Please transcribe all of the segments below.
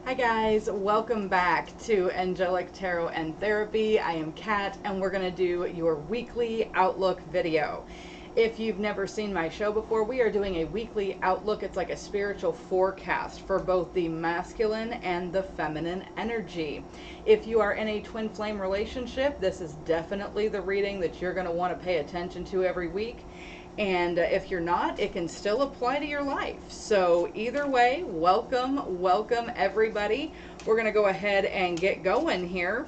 Hi guys, welcome back to Angelic Tarot and Therapy. I am Kat and we're going to do your weekly outlook video. If you've never seen my show before, we are doing a weekly outlook. It's like a spiritual forecast for both the masculine and the feminine energy. If you are in a twin flame relationship, this is definitely the reading that you're going to want to pay attention to every week. And if you're not, it can still apply to your life. So either way, welcome everybody. We're going to go ahead and get going here.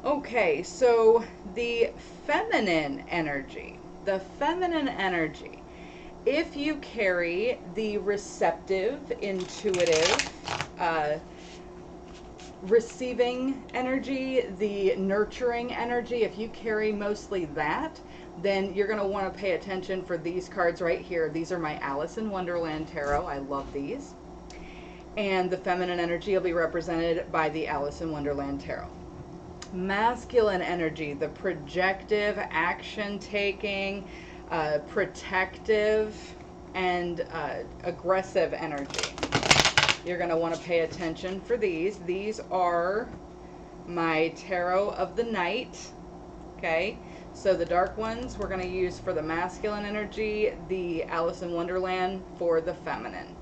Okay, so the feminine energy, if you carry the receptive, intuitive, receiving energy, the nurturing energy, if you carry mostly that, then you're going to want to pay attention for these cards right here. These are my Alice in Wonderland Tarot. I love these. And the feminine energy will be represented by the Alice in Wonderland Tarot. Masculine energy, the projective, action-taking, protective, and aggressive energy. You're going to want to pay attention for these. These are my Tarot of the Night. Okay, so the dark ones we're going to use for the masculine energy, the Alice in Wonderland for the feminine.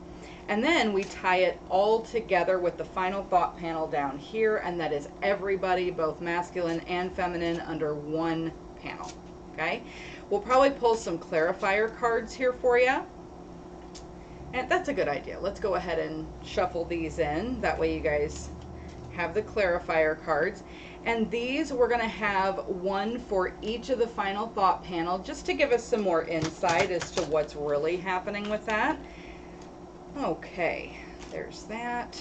And then we tie it all together with the final thought panel down here, and that is everybody, both masculine and feminine, under one panel. Okay, we'll probably pull some clarifier cards here for you. And that's a good idea. Let's go ahead and shuffle these in. That way you guys have the clarifier cards. And these we're going to have one for each of the final thought panel, just to give us some more insight as to what's really happening with that. Okay, there's that.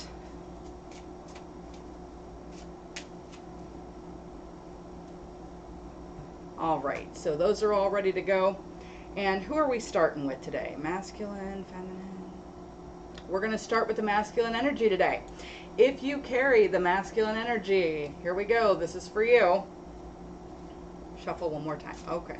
All right, so those are all ready to go. And who are we starting with today? Masculine, feminine? We're going to start with the masculine energy today. If you carry the masculine energy, here we go. This is for you. Shuffle one more time. Okay.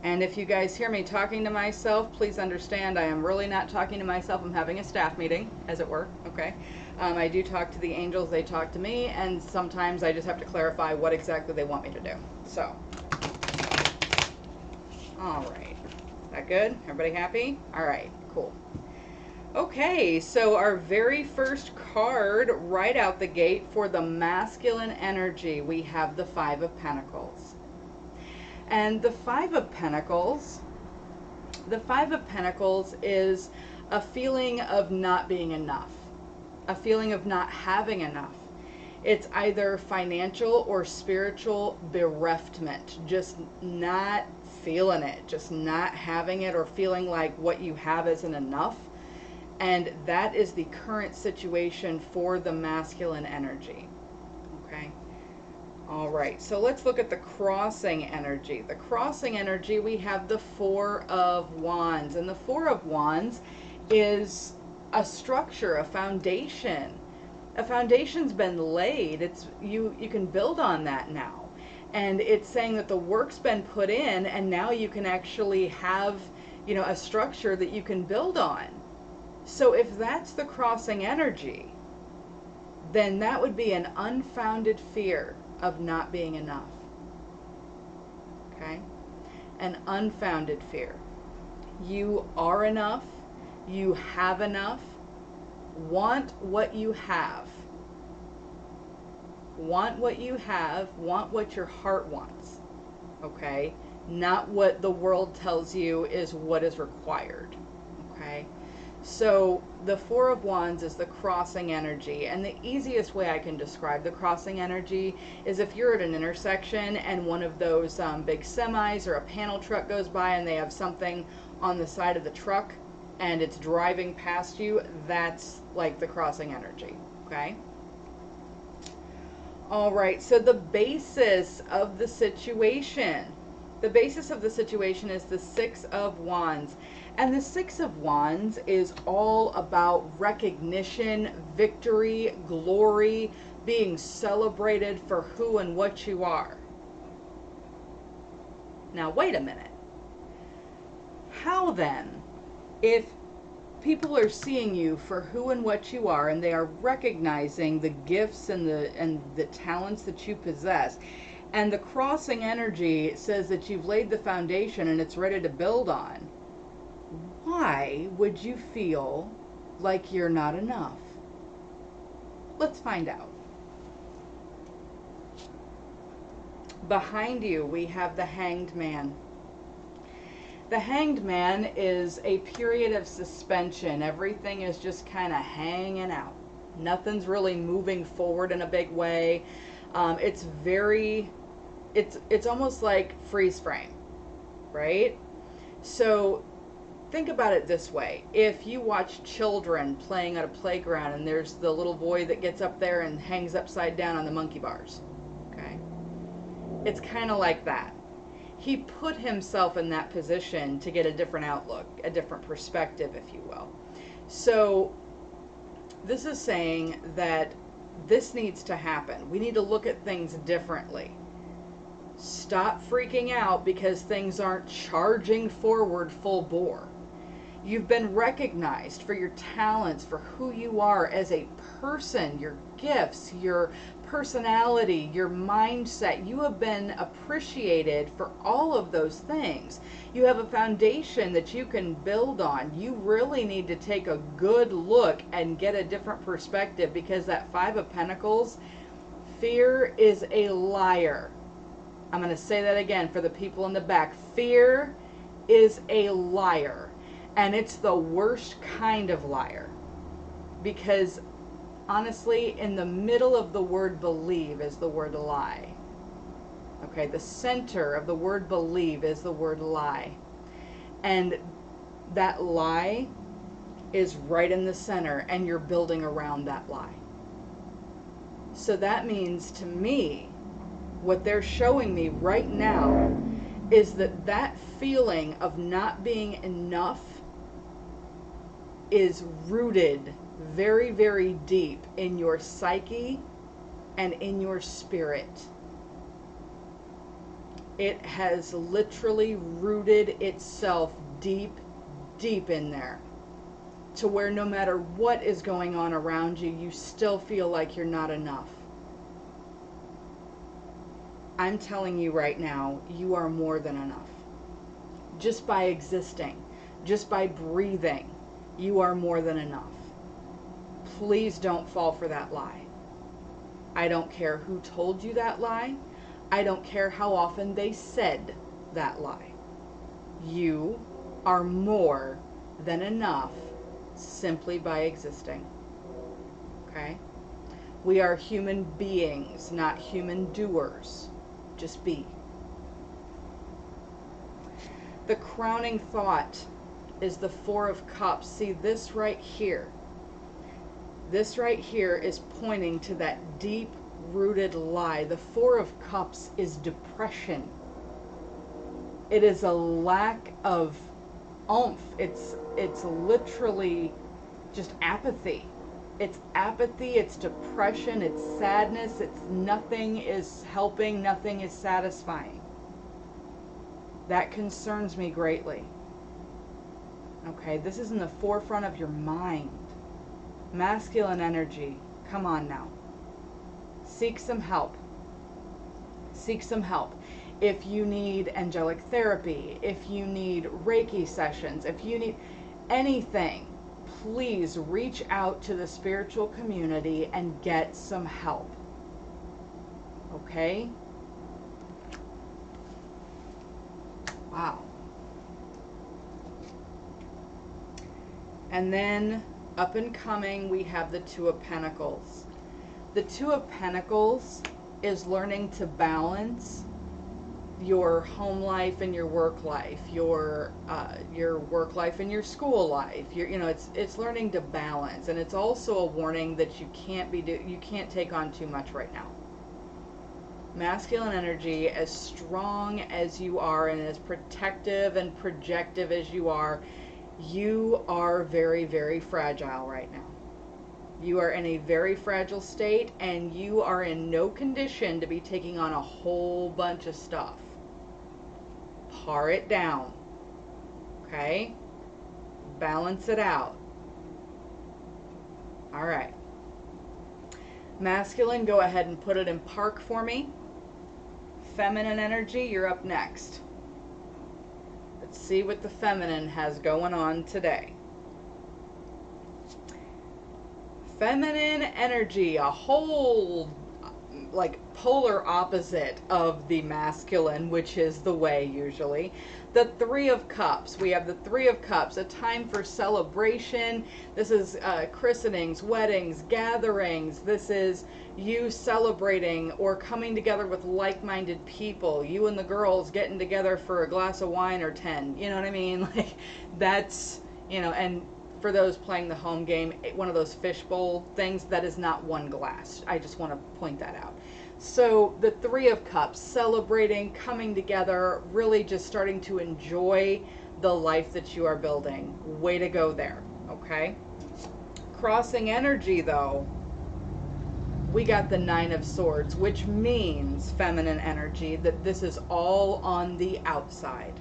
And if you guys hear me talking to myself, please understand I am really not talking to myself. I'm having a staff meeting, as it were. Okay. I do talk to the angels. They talk to me. And sometimes I just have to clarify what exactly they want me to do. So. All right. Is that good? Everybody happy? All right. Cool. Okay, so our very first card right out the gate for the masculine energy, we have the Five of Pentacles. And the Five of Pentacles is a feeling of not being enough, a feeling of not having enough. It's either financial or spiritual bereftment, just not feeling it, just not having it, or feeling like what you have isn't enough. And that is the current situation for the masculine energy. Okay. All right. So let's look at the crossing energy. The crossing energy, we have the Four of Wands. And the Four of Wands is a structure, a foundation. A foundation's been laid. It's you can build on that now. And it's saying that the work's been put in, and now you can actually have, a structure that you can build on. So if that's the crossing energy, then that would be an unfounded fear of not being enough. Okay? An unfounded fear. You are enough. You have enough. Want what you have. Want what you have. Want what your heart wants. Okay? Not what the world tells you is what is required. Okay? So the Four of Wands is the crossing energy, and the easiest way I can describe the crossing energy is if you're at an intersection and one of those big semis or a panel truck goes by and they have something on the side of the truck and it's driving past you, that's like the crossing energy, okay? All right, so the basis of the situation. The basis of the situation is the Six of Wands. And the Six of Wands is all about recognition, victory, glory, being celebrated for who and what you are. Now, wait a minute. How then, if people are seeing you for who and what you are, and they are recognizing the gifts and the talents that you possess. And the crossing energy says that you've laid the foundation and it's ready to build on. Why would you feel like you're not enough? Let's find out. Behind you, we have the Hanged Man. The Hanged Man is a period of suspension. Everything is just kind of hanging out. Nothing's really moving forward in a big way. It's almost like freeze frame, right? So think about it this way. If you watch children playing at a playground and there's the little boy that gets up there and hangs upside down on the monkey bars, okay? It's kind of like that. He put himself in that position to get a different outlook, a different perspective, if you will. So this is saying that this needs to happen. We need to look at things differently. Stop freaking out because things aren't charging forward full bore. You've been recognized for your talents, for who you are as a person, your gifts, your personality, your mindset. You have been appreciated for all of those things. You have a foundation that you can build on. You really need to take a good look and get a different perspective, because that Five of Pentacles, fear is a liar. I'm going to say that again for the people in the back. Fear is a liar. And it's the worst kind of liar. Because honestly, in the middle of the word believe is the word lie. Okay, the center of the word believe is the word lie. And that lie is right in the center, and you're building around that lie. So that means to me, what they're showing me right now is that that feeling of not being enough is rooted very, very deep in your psyche and in your spirit. It has literally rooted itself deep, deep in there, to where no matter what is going on around you, you still feel like you're not enough. I'm telling you right now, you are more than enough. Just by existing, just by breathing, you are more than enough. Please don't fall for that lie. I don't care who told you that lie. I don't care how often they said that lie. You are more than enough simply by existing. Okay? We are human beings, not human doers. Just be. The crowning thought is the Four of Cups. See this right here. This right here is pointing to that deep-rooted lie. The Four of Cups is depression. It is a lack of oomph. It's literally just apathy. It's apathy, it's depression, it's sadness, it's nothing is helping, nothing is satisfying. That concerns me greatly. Okay, this is in the forefront of your mind. Masculine energy, come on now. Seek some help. Seek some help. If you need angelic therapy, if you need Reiki sessions, if you need anything, please reach out to the spiritual community and get some help. Okay? Wow. And then up and coming, we have the Two of Pentacles. The Two of Pentacles is learning to balance your home life and your work life, your work life and your school life. It's learning to balance, and it's also a warning that you can't take on too much right now. Masculine energy, as strong as you are and as protective and projective as you are very, very fragile right now. You are in a very fragile state, and you are in no condition to be taking on a whole bunch of stuff. Par it down. Okay? Balance it out. All right. Masculine, go ahead and put it in park for me. Feminine energy, you're up next. Let's see what the feminine has going on today. Feminine energy, a whole like polar opposite of the masculine, which is the way usually. The Three of Cups. We have the Three of Cups, a time for celebration. This is christenings, weddings, gatherings. This is you celebrating or coming together with like-minded people. You and the girls getting together for a glass of wine or 10. You know what I mean? Like that's, you know, and for those playing the home game, one of those fishbowl things, that is not one glass. I just want to point that out. So the Three of Cups, celebrating, coming together, really just starting to enjoy the life that you are building. Way to go there, okay? Crossing energy, though, we got the Nine of Swords, which means feminine energy, that this is all on the outside.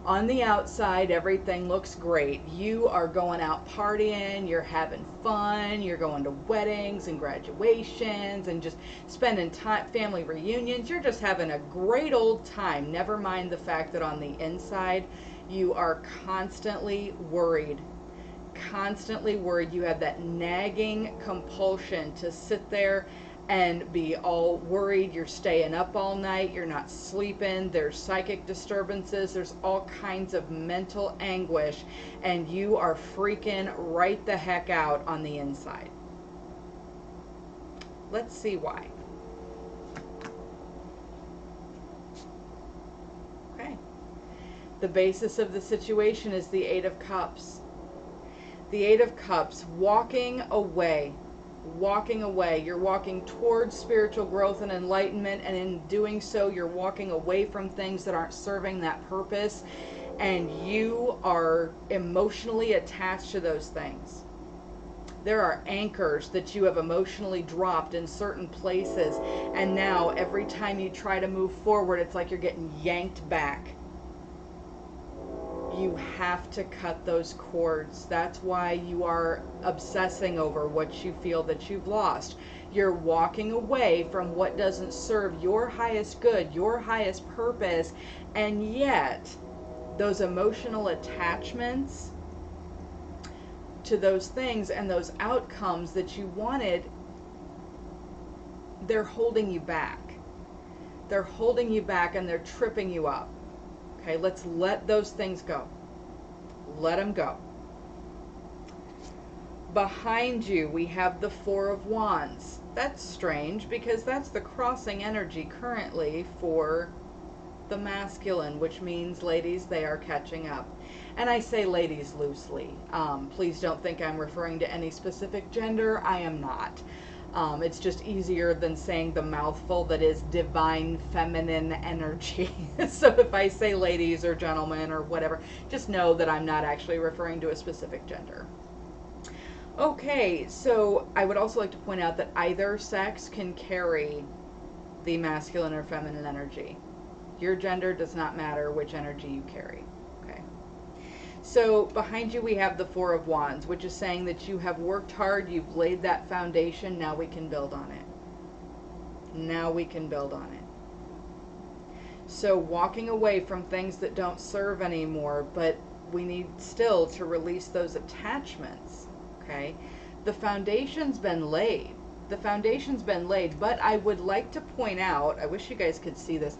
On the outside, everything looks great. You are going out partying, you're having fun, you're going to weddings and graduations and just spending time, family reunions. You're just having a great old time. Never mind the fact that on the inside, you are constantly worried. Constantly worried. You have that nagging compulsion to sit there and be all worried. You're staying up all night, you're not sleeping, there's psychic disturbances, there's all kinds of mental anguish, and you are freaking right the heck out on the inside. Let's see why. Okay. The basis of the situation is the Eight of Cups. The Eight of Cups, walking away. Walking away. You're walking towards spiritual growth and enlightenment, and in doing so, you're walking away from things that aren't serving that purpose, and you are emotionally attached to those things. There are anchors that you have emotionally dropped in certain places, and now every time you try to move forward, it's like you're getting yanked back. You have to cut those cords. That's why you are obsessing over what you feel that you've lost. You're walking away from what doesn't serve your highest good, your highest purpose, and yet those emotional attachments to those things and those outcomes that you wanted, they're holding you back. They're holding you back and they're tripping you up. Okay, let's let those things go. Let them go. Behind you, we have the Four of Wands. That's strange because that's the crossing energy currently for the masculine, which means, ladies, they are catching up. And I say ladies loosely. Please don't think I'm referring to any specific gender. I am not. It's just easier than saying the mouthful that is divine feminine energy. So if I say ladies or gentlemen or whatever, just know that I'm not actually referring to a specific gender. Okay, so I would also like to point out that either sex can carry the masculine or feminine energy. Your gender does not matter which energy you carry. So behind you we have the Four of Wands, which is saying that you have worked hard, you've laid that foundation, now we can build on it. Now we can build on it. So walking away from things that don't serve anymore, but we need still to release those attachments, okay? The foundation's been laid. The foundation's been laid, but I would like to point out, I wish you guys could see this,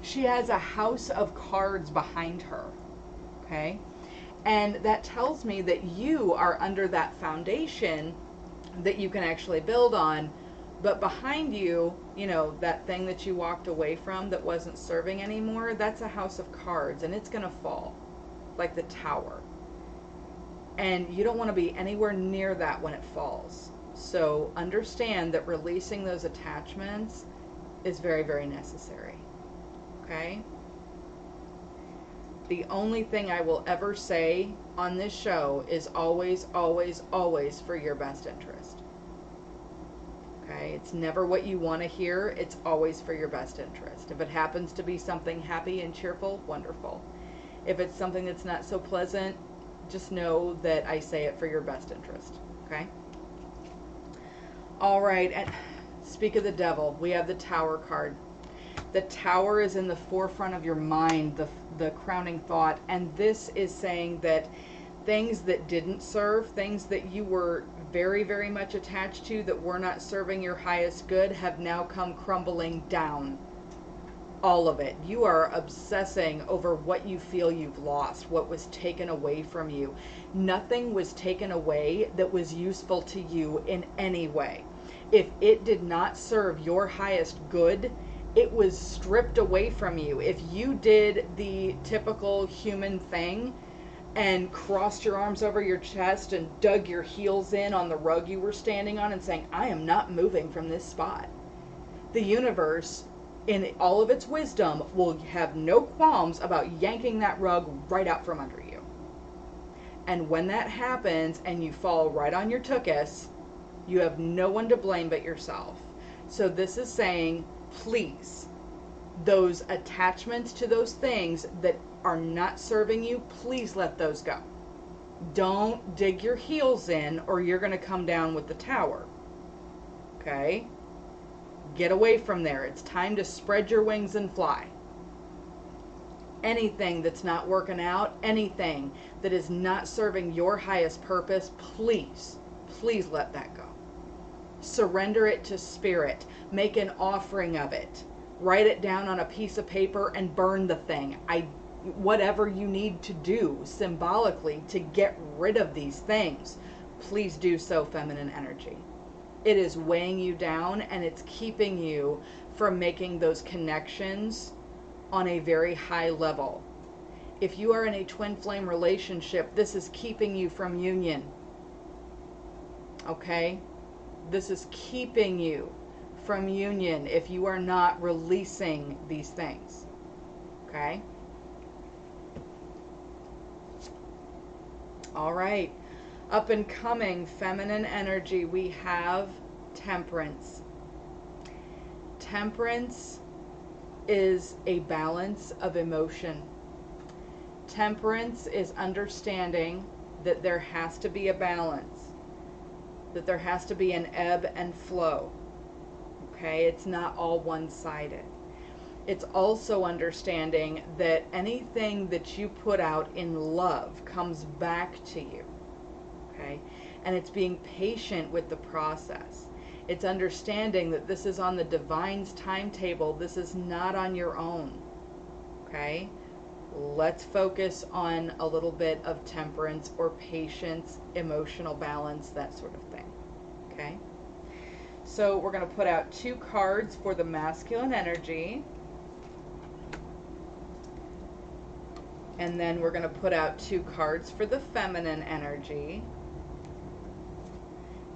she has a house of cards behind her, okay? And that tells me that you are under that foundation that you can actually build on. But behind you, you know, that thing that you walked away from that wasn't serving anymore, that's a house of cards and it's going to fall like the tower. And you don't want to be anywhere near that when it falls. So understand that releasing those attachments is very, very necessary. Okay? The only thing I will ever say on this show is always, always, always for your best interest. Okay? It's never what you want to hear. It's always for your best interest. If it happens to be something happy and cheerful, wonderful. If it's something that's not so pleasant, just know that I say it for your best interest. Okay? All right, and speak of the devil, we have the Tower card. The Tower is in the forefront of your mind, the crowning thought, and this is saying that things that didn't serve, things that you were very, very much attached to that were not serving your highest good have now come crumbling down. All of it. You are obsessing over what you feel you've lost, what was taken away from you. Nothing was taken away that was useful to you in any way. If it did not serve your highest good, it was stripped away from you. If you did the typical human thing and crossed your arms over your chest and dug your heels in on the rug you were standing on and saying, I am not moving from this spot, the universe, in all of its wisdom, will have no qualms about yanking that rug right out from under you. And when that happens and you fall right on your tuchus, you have no one to blame but yourself. So this is saying, please, those attachments to those things that are not serving you, please let those go. Don't dig your heels in or you're going to come down with the Tower. Okay? Get away from there. It's time to spread your wings and fly. Anything that's not working out, anything that is not serving your highest purpose, please, please let that go. Surrender it to Spirit. Make an offering of it. Write it down on a piece of paper and burn the thing. Whatever you need to do symbolically to get rid of these things, please do so, feminine energy. It is weighing you down and it's keeping you from making those connections on a very high level. If you are in a twin flame relationship, this is keeping you from union. Okay? This is keeping you from union if you are not releasing these things. Okay? All right. Up and coming feminine energy, we have Temperance. Temperance is a balance of emotion. Temperance is understanding that there has to be a balance, that there has to be an ebb and flow. Okay? It's not all one-sided. It's also understanding that anything that you put out in love comes back to you. Okay? And it's being patient with the process. It's understanding that this is on the divine's timetable. This is not on your own. Okay? Let's focus on a little bit of temperance or patience, emotional balance, that sort of thing. Okay? So we're going to put out 2 cards for the masculine energy. And then we're going to put out 2 cards for the feminine energy.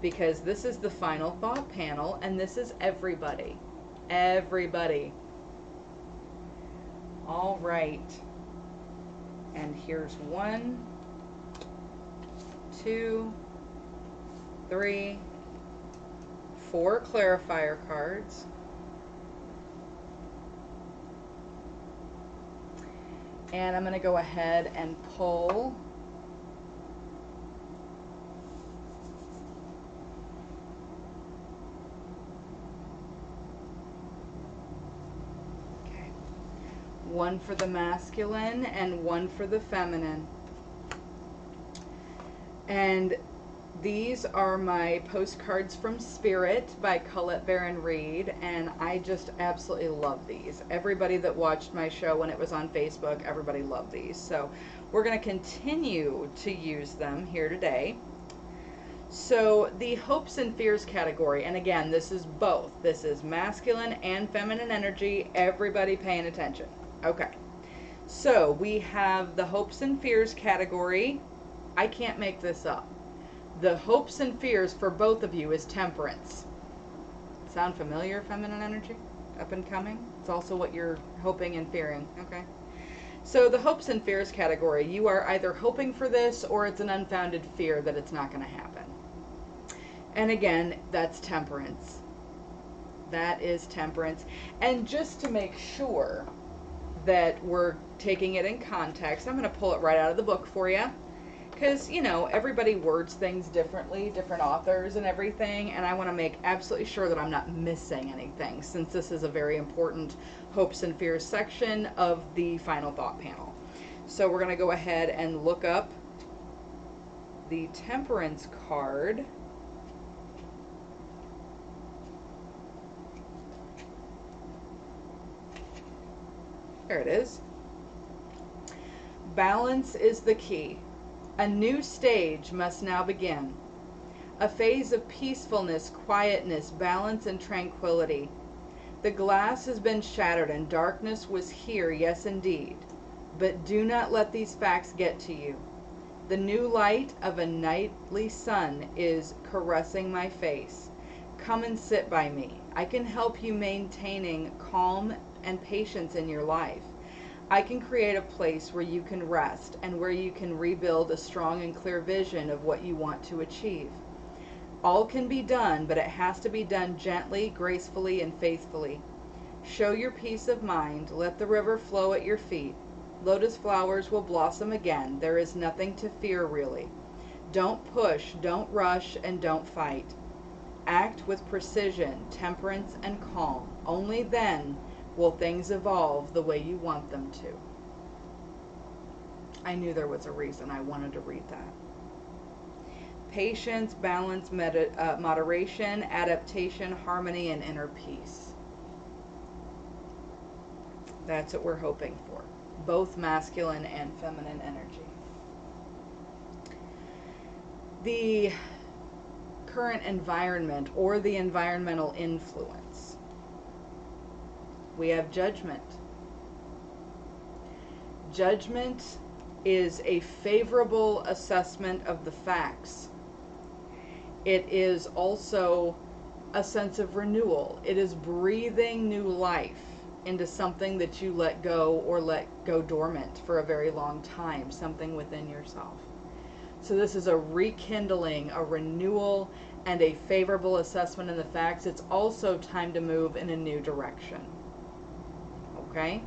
Because this is the final thought panel, and this is everybody. Everybody. All right. And here's 1, 2, 3, 4 clarifier cards. And I'm going to go ahead and pull one for the masculine and 1 for the feminine. And these are my postcards from Spirit by Colette Baron Reed, and I just absolutely love these. Everybody that watched my show when it was on Facebook, everybody loved these. So we're going to continue to use them here today. So the hopes and fears category, and again, this is both. This is masculine and feminine energy. Everybody paying attention. Okay, so we have the hopes and fears category. I can't make this up. The hopes and fears for both of you is temperance. Sound familiar, feminine energy? Up and coming? It's also what you're hoping and fearing. Okay. So the hopes and fears category, you are either hoping for this or it's an unfounded fear that it's not going to happen. And again, that's temperance. That is temperance. And just to make sure that we're taking it in context, I'm going to pull it right out of the book for you, because, you know, everybody words things differently, different authors and everything, and I want to make absolutely sure that I'm not missing anything, since this is a very important hopes and fears section of the final thought panel. So we're going to go ahead and look up the Temperance card. There it is. Balance is the key. A new stage must now begin. A phase of peacefulness, quietness, balance, and tranquility. The glass has been shattered and darkness was here, yes indeed. But do not let these facts get to you. The new light of a nightly sun is caressing my face. Come and sit by me. I can help you maintaining calm and patience in your life. I can create a place where you can rest and where you can rebuild a strong and clear vision of what you want to achieve. All can be done, but it has to be done gently, gracefully, and faithfully. Show your peace of mind. Let the river flow at your feet. Lotus flowers will blossom again. There is nothing to fear, really. Don't push, don't rush, and don't fight. Act with precision, temperance, and calm. Only then will things evolve the way you want them to. I knew there was a reason I wanted to read that. Patience, balance, moderation, adaptation, harmony, and inner peace. That's what we're hoping for. Both masculine and feminine energy. The current environment or the environmental influence. We have judgment. Judgment is a favorable assessment of the facts. It is also a sense of renewal. It is breathing new life into something that you let go or let go dormant for a very long time, something within yourself. So this is a rekindling, a renewal, and a favorable assessment of the facts. It's also time to move in a new direction. Okay?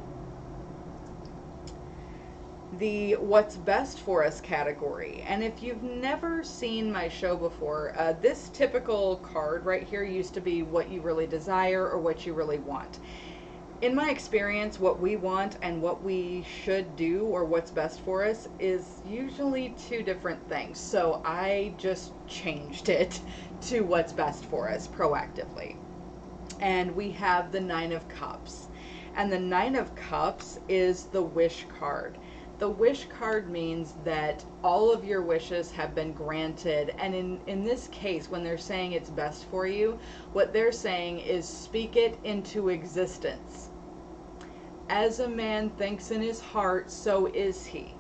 The what's best for us category. And if you've never seen my show before, this typical card right here used to be what you really desire or what you really want. In my experience, what we want and what we should do or what's best for us is usually two different things. So I just changed it to what's best for us proactively. And we have the Nine of Cups. And the Nine of Cups is the wish card. The wish card means that all of your wishes have been granted. And in this case, when they're saying it's best for you, what they're saying is speak it into existence. As a man thinks in his heart, so is he.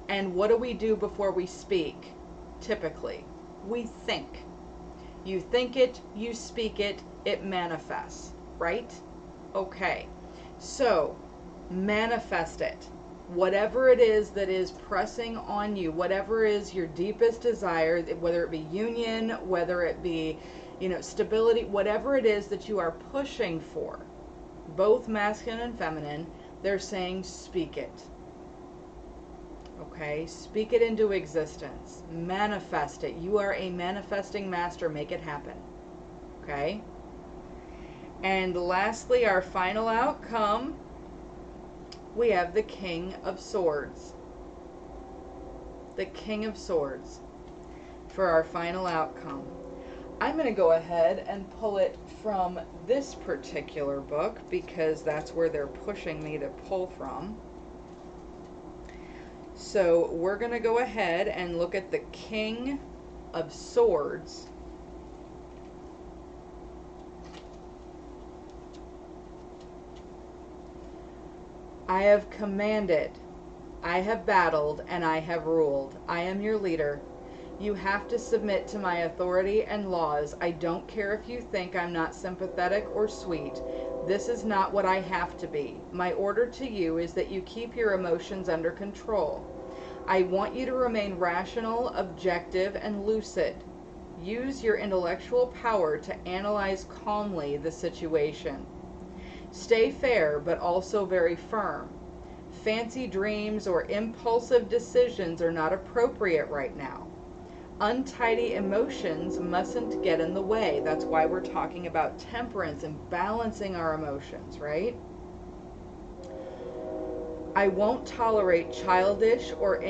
And what do we do before we speak? Typically, we think. You think it, you speak it, it manifests, right? Okay. So, manifest it. Whatever it is that is pressing on you, whatever is your deepest desire, whether it be union, whether it be, stability, whatever it is that you are pushing for, both masculine and feminine, they're saying speak it. Okay? Speak it into existence. Manifest it. You are a manifesting master. Make it happen. Okay? And lastly, our final outcome, we have the King of Swords. The King of Swords for our final outcome. I'm going to go ahead and pull it from this particular book because that's where they're pushing me to pull from. So we're going to go ahead and look at the King of Swords. I have commanded, I have battled, and I have ruled. I am your leader. You have to submit to my authority and laws. I don't care if you think I'm not sympathetic or sweet. This is not what I have to be. My order to you is that you keep your emotions under control. I want you to remain rational, objective, and lucid. Use your intellectual power to analyze calmly the situation. Stay fair, but also very firm. Fancy dreams or impulsive decisions are not appropriate right now. Untidy emotions mustn't get in the way. That's why we're talking about temperance and balancing our emotions, right? I won't tolerate childishness or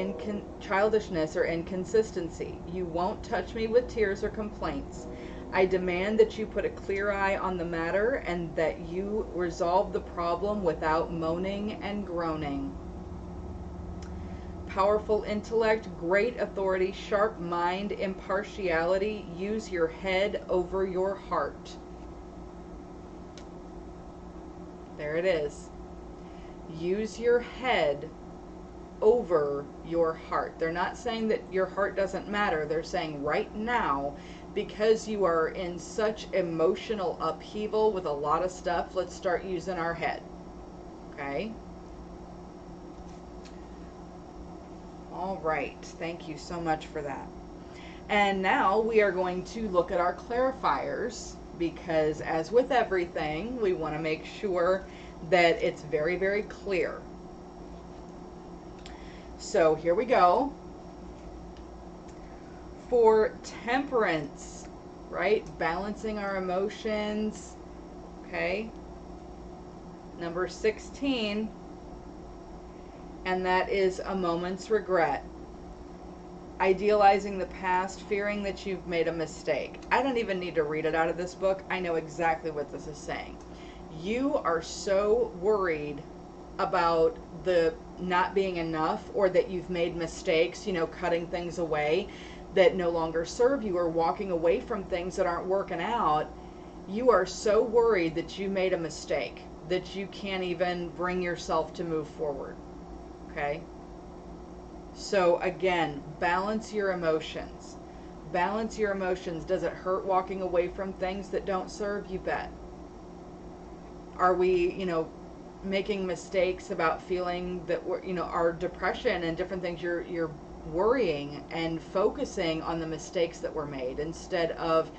inconsistency. You won't touch me with tears or complaints. I demand that you put a clear eye on the matter and that you resolve the problem without moaning and groaning. Powerful intellect, great authority, sharp mind, impartiality. Use your head over your heart. There it is. Use your head over your heart. They're not saying that your heart doesn't matter. They're saying right now, because you are in such emotional upheaval with a lot of stuff, let's start using our head. Okay? All right. Thank you so much for that. And now we are going to look at our clarifiers, because as with everything, we want to make sure that it's very, very clear. So here we go. For temperance, right? Balancing our emotions. Okay. Number 16. And that is a moment's regret. Idealizing the past, fearing that you've made a mistake. I don't even need to read it out of this book. I know exactly what this is saying. You are so worried about the not being enough, or that you've made mistakes, cutting things away that no longer serve you, or walking away from things that aren't working out. You are so worried that you made a mistake that you can't even bring yourself to move forward. Okay? So again, balance your emotions. Balance your emotions. Does it hurt walking away from things that don't serve you? Bet. Are we, making mistakes about feeling that we're, our depression and different things? You're worrying and focusing on the mistakes that were made instead of,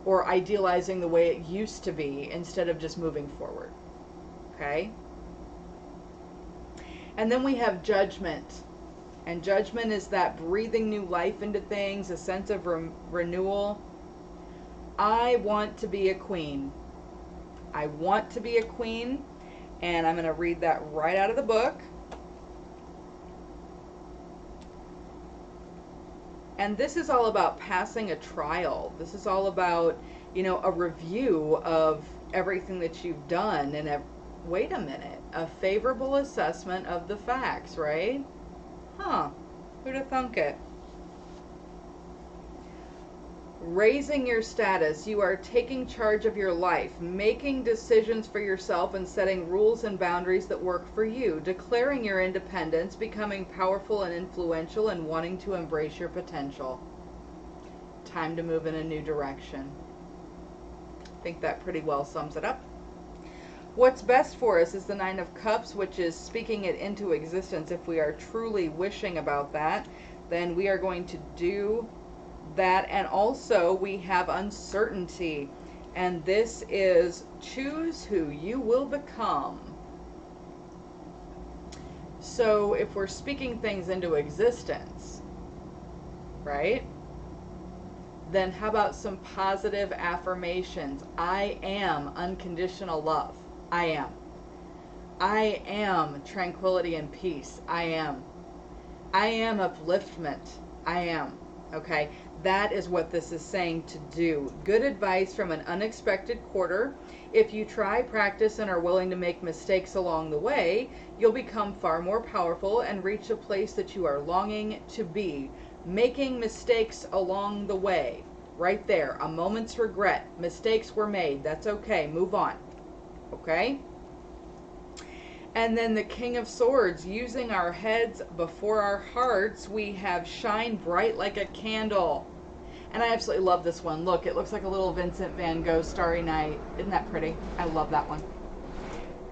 or idealizing the way it used to be instead of just moving forward. Okay? And then we have judgment. And judgment is that breathing new life into things, a sense of renewal. I want to be a queen. I want to be a queen. And I'm going to read that right out of the book. And this is all about passing a trial. This is all about, a review of everything that you've done. And wait a minute, a favorable assessment of the facts, right? Huh, who'd have thunk it? Raising your status. You are taking charge of your life, making decisions for yourself and setting rules and boundaries that work for you, declaring your independence, becoming powerful and influential, and wanting to embrace your potential. Time to move in a new direction. I think that pretty well sums it up. What's best for us is the Nine of Cups, which is speaking it into existence. If we are truly wishing about that, then we are going to do that. And also we have uncertainty, and this is choose who you will become. So if we're speaking things into existence, right, then how about some positive affirmations? I am unconditional love. I am. I am tranquility and peace. I am. I am upliftment. I am. Okay, that is what this is saying to do. Good advice from an unexpected quarter. If you try, practice, and are willing to make mistakes along the way, you'll become far more powerful and reach a place that you are longing to be. Making mistakes along the way. Right there. A moment's regret. Mistakes were made. That's okay. Move on. Okay? And then the King of Swords, using our heads before our hearts, we have shine bright like a candle. And I absolutely love this one. Look, it looks like a little Vincent van Gogh Starry Night. Isn't that pretty? I love that one.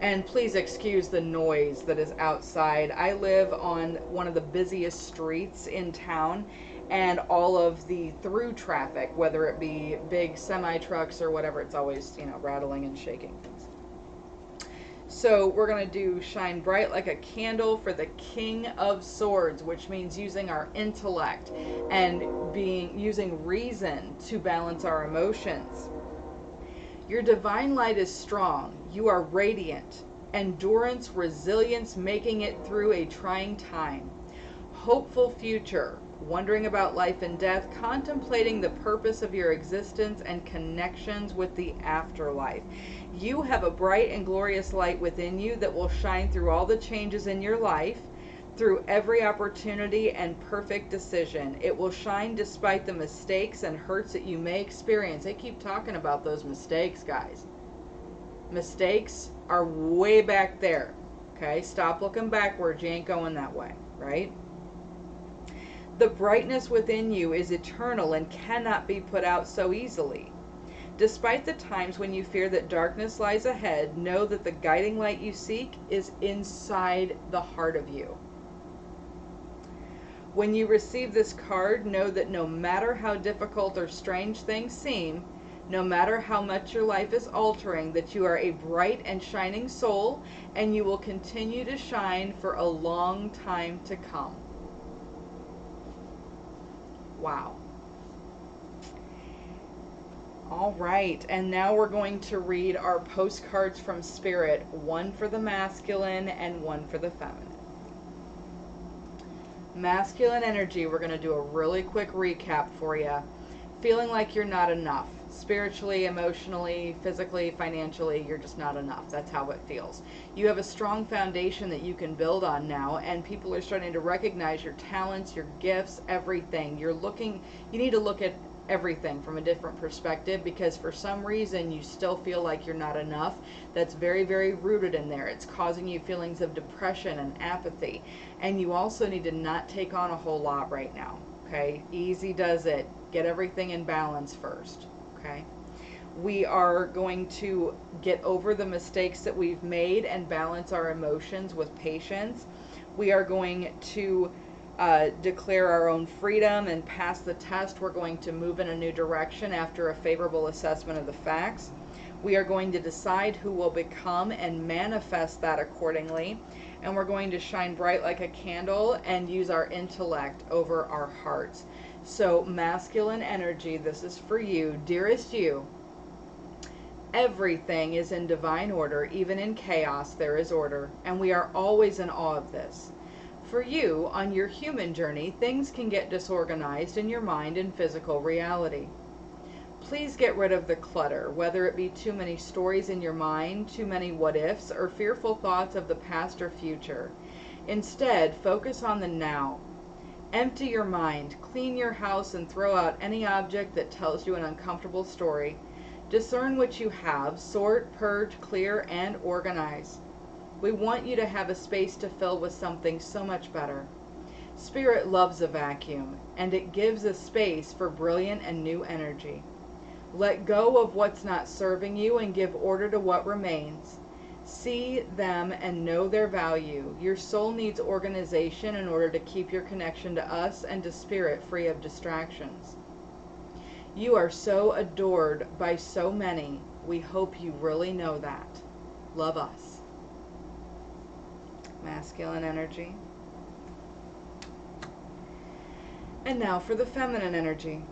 And please excuse the noise that is outside. I live on one of the busiest streets in town, and all of the through traffic, whether it be big semi trucks or whatever, it's always, rattling and shaking things. So we're going to do shine bright like a candle for the King of Swords, which means using our intellect and using reason to balance our emotions. Your divine light is strong. You are radiant. Endurance, resilience, making it through a trying time. Hopeful future, wondering about life and death, contemplating the purpose of your existence and connections with the afterlife. You have a bright and glorious light within you that will shine through all the changes in your life, through every opportunity and perfect decision. It will shine despite the mistakes and hurts that you may experience. They keep talking about those mistakes, guys. Mistakes are way back there. Okay, stop looking backwards. You ain't going that way, right? The brightness within you is eternal and cannot be put out so easily. Despite the times when you fear that darkness lies ahead, know that the guiding light you seek is inside the heart of you. When you receive this card, know that no matter how difficult or strange things seem, no matter how much your life is altering, that you are a bright and shining soul, and you will continue to shine for a long time to come. Wow. All right, and now we're going to read our postcards from Spirit, one for the masculine and one for the feminine. Masculine energy, we're going to do a really quick recap for you. Feeling like you're not enough. Spiritually, emotionally, physically, financially, you're just not enough. That's how it feels. You have a strong foundation that you can build on now, and people are starting to recognize your talents, your gifts, everything. You need to look at everything from a different perspective, because for some reason you still feel like you're not enough. That's very, very rooted in there. It's causing you feelings of depression and apathy. And you also need to not take on a whole lot right now. Okay, easy does it. Get everything in balance first. Okay, we are going to get over the mistakes that we've made and balance our emotions with patience. We are going to declare our own freedom and pass the test. We're going to move in a new direction after a favorable assessment of the facts. We are going to decide who will become and manifest that accordingly. And we're going to shine bright like a candle and use our intellect over our hearts. So masculine energy, this is for you, dearest you. Everything is in divine order. Even in chaos, there is order. And we are always in awe of this. For you, on your human journey, things can get disorganized in your mind and physical reality. Please get rid of the clutter, whether it be too many stories in your mind, too many what-ifs, or fearful thoughts of the past or future. Instead, focus on the now. Empty your mind, clean your house, and throw out any object that tells you an uncomfortable story. Discern what you have, sort, purge, clear, and organize. We want you to have a space to fill with something so much better. Spirit loves a vacuum, and it gives a space for brilliant and new energy. Let go of what's not serving you and give order to what remains. See them and know their value. Your soul needs organization in order to keep your connection to us and to Spirit free of distractions. You are so adored by so many. We hope you really know that. Love us. Masculine energy. And now for the feminine energy.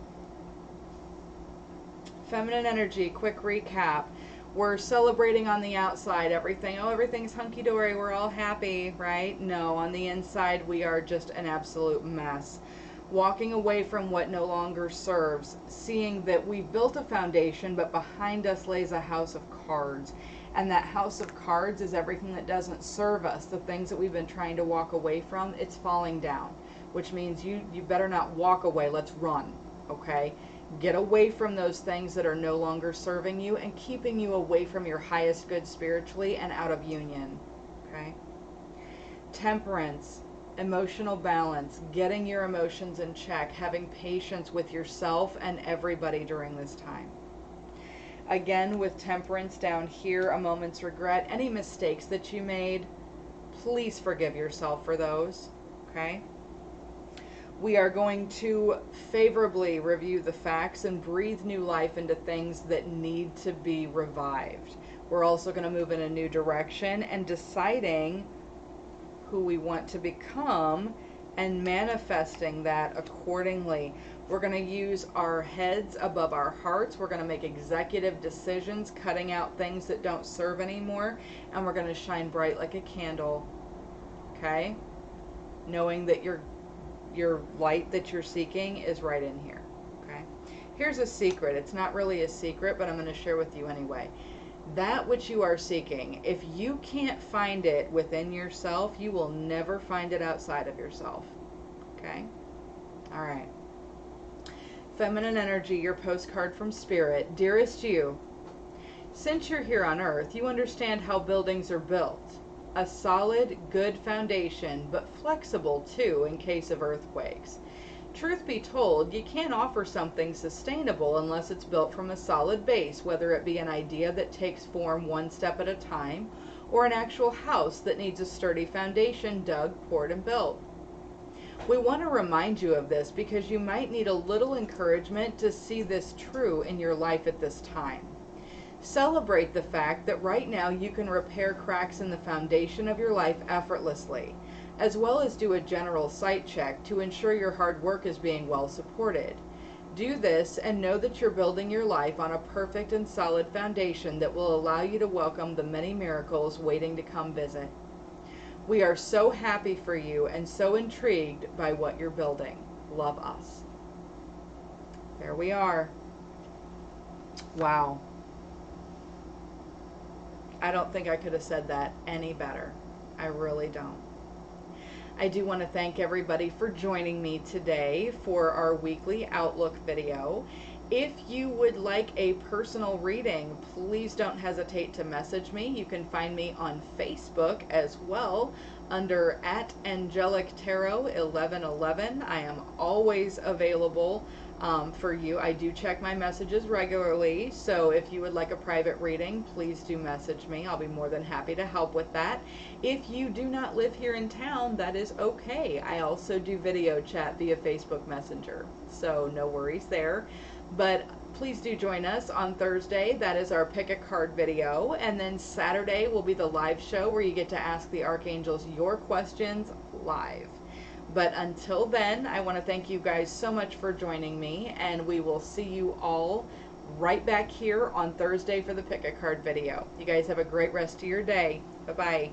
Feminine energy, quick recap. We're celebrating on the outside, everything's hunky-dory, we're all happy, right? No, on the inside we are just an absolute mess. Walking away from what no longer serves, seeing that we've built a foundation, but behind us lays a house of cards. And that house of cards is everything that doesn't serve us, the things that we've been trying to walk away from. It's falling down, which means you better not walk away. Let's run, okay? Get away from those things that are no longer serving you and keeping you away from your highest good spiritually and out of union, okay? Temperance, emotional balance, getting your emotions in check, having patience with yourself and everybody during this time. Again, with temperance down here, a moment's regret. Any mistakes that you made, please forgive yourself for those, okay? We are going to favorably review the facts and breathe new life into things that need to be revived. We're also going to move in a new direction and deciding who we want to become and manifesting that accordingly. We're going to use our heads above our hearts. We're going to make executive decisions, cutting out things that don't serve anymore, and we're going to shine bright like a candle. Okay? Knowing that your light that you're seeking is right in here. Okay? Here's a secret. It's not really a secret, but I'm going to share with you anyway. That which you are seeking, if you can't find it within yourself, you will never find it outside of yourself. Okay? All right. Feminine energy, your postcard from Spirit. Dearest you, since you're here on Earth, you understand how buildings are built. A solid, good foundation, but flexible too in case of earthquakes. Truth be told, you can't offer something sustainable unless it's built from a solid base, whether it be an idea that takes form one step at a time, or an actual house that needs a sturdy foundation dug, poured, and built. We want to remind you of this because you might need a little encouragement to see this true in your life at this time. Celebrate the fact that right now you can repair cracks in the foundation of your life effortlessly, as well as do a general site check to ensure your hard work is being well supported. Do this and know that you're building your life on a perfect and solid foundation that will allow you to welcome the many miracles waiting to come visit. We are so happy for you and so intrigued by what you're building. Love us. There we are. Wow. I don't think I could have said that any better. I really don't. I do want to thank everybody for joining me today for our weekly Outlook video. If you would like a personal reading, please don't hesitate to message me. You can find me on Facebook as well under @AngelicTarot1111. I am always available for you. I do check my messages regularly, so if you would like a private reading, please do message me. I'll be more than happy to help with that. If you do not live here in town, that is okay. I also do video chat via Facebook Messenger, so no worries there. But please do join us on Thursday. That is our pick a card video. And then Saturday will be the live show where you get to ask the archangels your questions live. But until then, I want to thank you guys so much for joining me, and we will see you all right back here on Thursday for the pick a card video. You guys have a great rest of your day. Bye-bye.